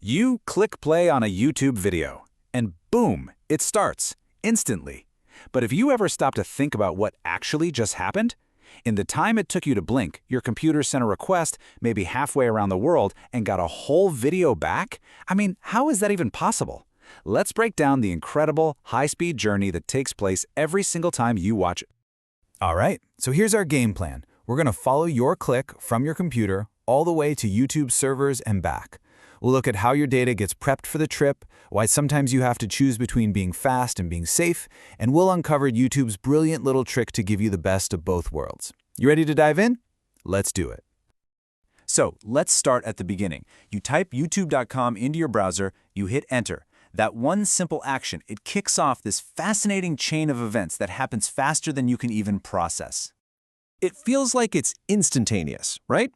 You click play on a YouTube video, and boom, it starts, instantly. But have you ever stopped to think about what actually just happened? In the time it took you to blink, your computer sent a request maybe halfway around the world and got a whole video back? I mean, how is that even possible? Let's break down the incredible, high-speed journey that takes place every single time you watch it. All right, so here's our game plan. We're going to follow your click from your computer all the way to YouTube servers and back. We'll look at how your data gets prepped for the trip, why sometimes you have to choose between being fast and being safe, and we'll uncover YouTube's brilliant little trick to give you the best of both worlds. You ready to dive in? Let's do it. So let's start at the beginning. You type youtube.com into your browser, you hit enter. That one simple action, it kicks off this fascinating chain of events that happens faster than you can even process. It feels like it's instantaneous, right?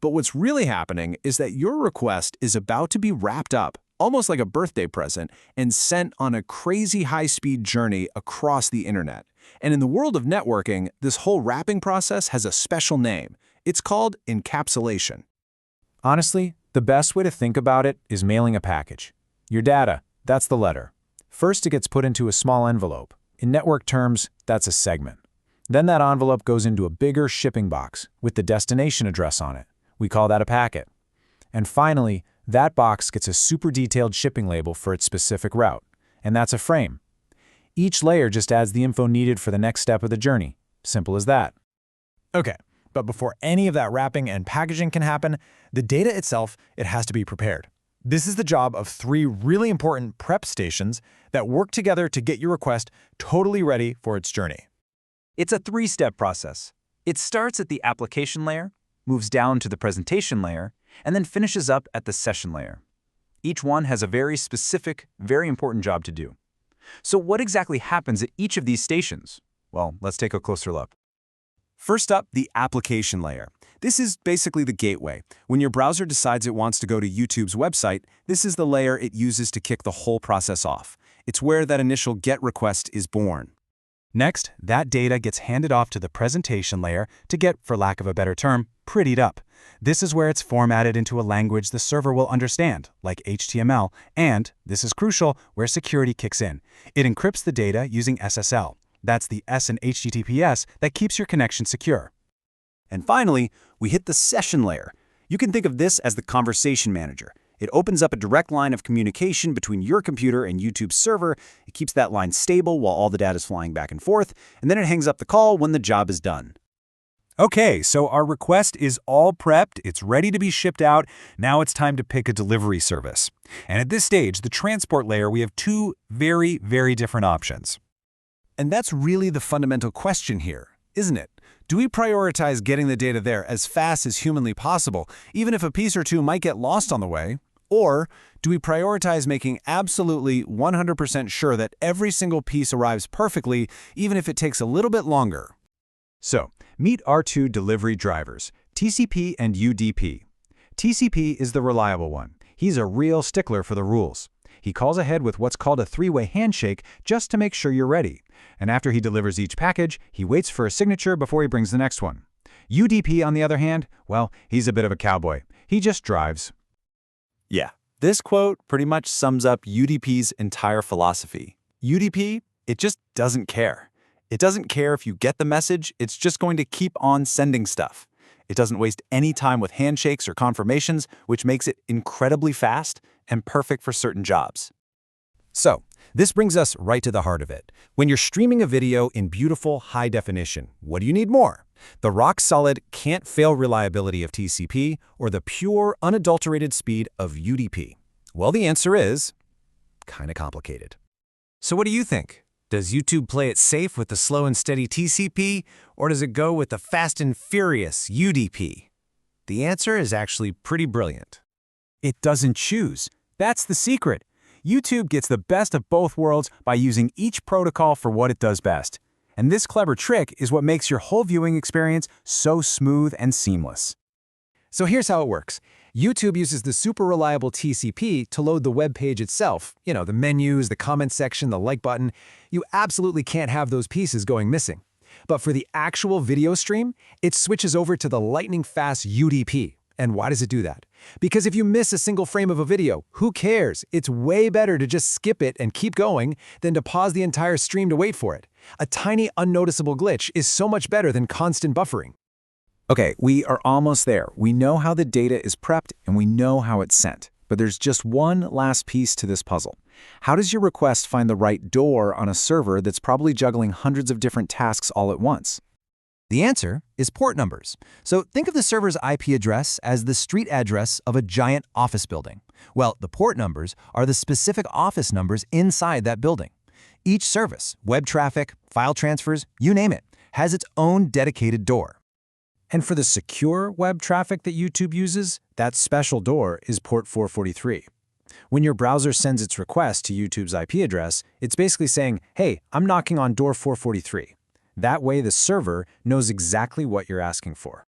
But what's really happening is that your request is about to be wrapped up, almost like a birthday present, and sent on a crazy high-speed journey across the internet. And in the world of networking, this whole wrapping process has a special name. It's called encapsulation. Honestly, the best way to think about it is mailing a package. Your data, that's the letter. First, it gets put into a small envelope. In network terms, that's a segment. Then that envelope goes into a bigger shipping box with the destination address on it. We call that a packet. And finally, that box gets a super detailed shipping label for its specific route, and that's a frame. Each layer just adds the info needed for the next step of the journey. Simple as that. Okay, but before any of that wrapping and packaging can happen, the data itself, it has to be prepared. This is the job of 3 really important prep stations that work together to get your request totally ready for its journey. It's a 3-step process. It starts at the application layer, moves down to the presentation layer, and then finishes up at the session layer. Each one has a very specific, very important job to do. So what exactly happens at each of these stations? Well, let's take a closer look. First up, the application layer. This is basically the gateway. When your browser decides it wants to go to YouTube's website, this is the layer it uses to kick the whole process off. It's where that initial GET request is born. Next, that data gets handed off to the presentation layer to get, for lack of a better term, prettied up. This is where it's formatted into a language the server will understand, like HTML, and, this is crucial, where security kicks in. It encrypts the data using SSL. That's the S in HTTPS that keeps your connection secure. And finally, we hit the session layer. You can think of this as the conversation manager. It opens up a direct line of communication between your computer and YouTube's server. It keeps that line stable while all the data is flying back and forth, and then it hangs up the call when the job is done. Okay, so our request is all prepped, it's ready to be shipped out. Now it's time to pick a delivery service. And at this stage, the transport layer, we have 2 very, very different options. And that's really the fundamental question here, isn't it? Do we prioritize getting the data there as fast as humanly possible, even if a piece or two might get lost on the way? Or do we prioritize making absolutely 100% sure that every single piece arrives perfectly, even if it takes a little bit longer? So, meet our 2 delivery drivers, TCP and UDP. TCP is the reliable one. He's a real stickler for the rules. He calls ahead with what's called a 3-way handshake just to make sure you're ready. And after he delivers each package, he waits for a signature before he brings the next one. UDP, on the other hand, well, he's a bit of a cowboy. He just drives. Yeah, this quote pretty much sums up UDP's entire philosophy. UDP, it just doesn't care. It doesn't care if you get the message, it's just going to keep on sending stuff. It doesn't waste any time with handshakes or confirmations, which makes it incredibly fast and perfect for certain jobs. So, this brings us right to the heart of it. When you're streaming a video in beautiful high definition, what do you need more? The rock-solid, can't-fail reliability of TCP or the pure, unadulterated speed of UDP? Well, the answer is kind of complicated. So what do you think? Does YouTube play it safe with the slow and steady TCP, or does it go with the fast and furious UDP? The answer is actually pretty brilliant. It doesn't choose. That's the secret. YouTube gets the best of both worlds by using each protocol for what it does best. And this clever trick is what makes your whole viewing experience so smooth and seamless. So here's how it works. YouTube uses the super reliable TCP to load the web page itself. You know, the menus, the comment section, the like button. You absolutely can't have those pieces going missing. But for the actual video stream, it switches over to the lightning-fast UDP. And why does it do that? Because if you miss a single frame of a video, who cares? It's way better to just skip it and keep going than to pause the entire stream to wait for it. A tiny, unnoticeable glitch is so much better than constant buffering. Okay, we are almost there. We know how the data is prepped and we know how it's sent. But there's just one last piece to this puzzle. How does your request find the right door on a server that's probably juggling hundreds of different tasks all at once? The answer is port numbers. So think of the server's IP address as the street address of a giant office building. Well, the port numbers are the specific office numbers inside that building. Each service, web traffic, file transfers, you name it, has its own dedicated door. And for the secure web traffic that YouTube uses, that special door is port 443. When your browser sends its request to YouTube's IP address, it's basically saying, hey, I'm knocking on door 443. That way the server knows exactly what you're asking for.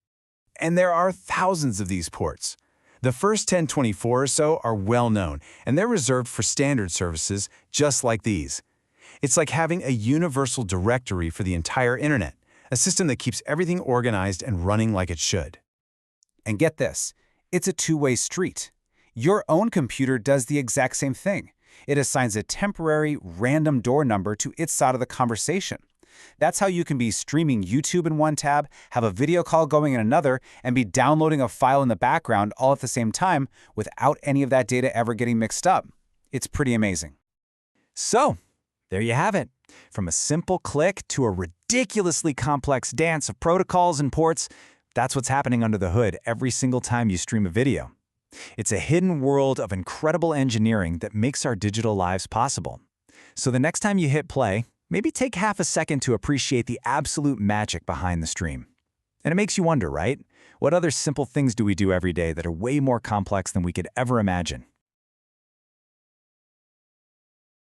And there are thousands of these ports. The first 1024 or so are well known, and they're reserved for standard services just like these. It's like having a universal directory for the entire internet, a system that keeps everything organized and running like it should. And get this, it's a two-way street. Your own computer does the exact same thing. It assigns a temporary, random door number to its side of the conversation. That's how you can be streaming YouTube in one tab, have a video call going in another, and be downloading a file in the background all at the same time without any of that data ever getting mixed up. It's pretty amazing. So, there you have it. From a simple click to a ridiculously complex dance of protocols and ports, that's what's happening under the hood every single time you stream a video. It's a hidden world of incredible engineering that makes our digital lives possible. So the next time you hit play, maybe take half a second to appreciate the absolute magic behind the stream. And it makes you wonder, right? What other simple things do we do every day that are way more complex than we could ever imagine?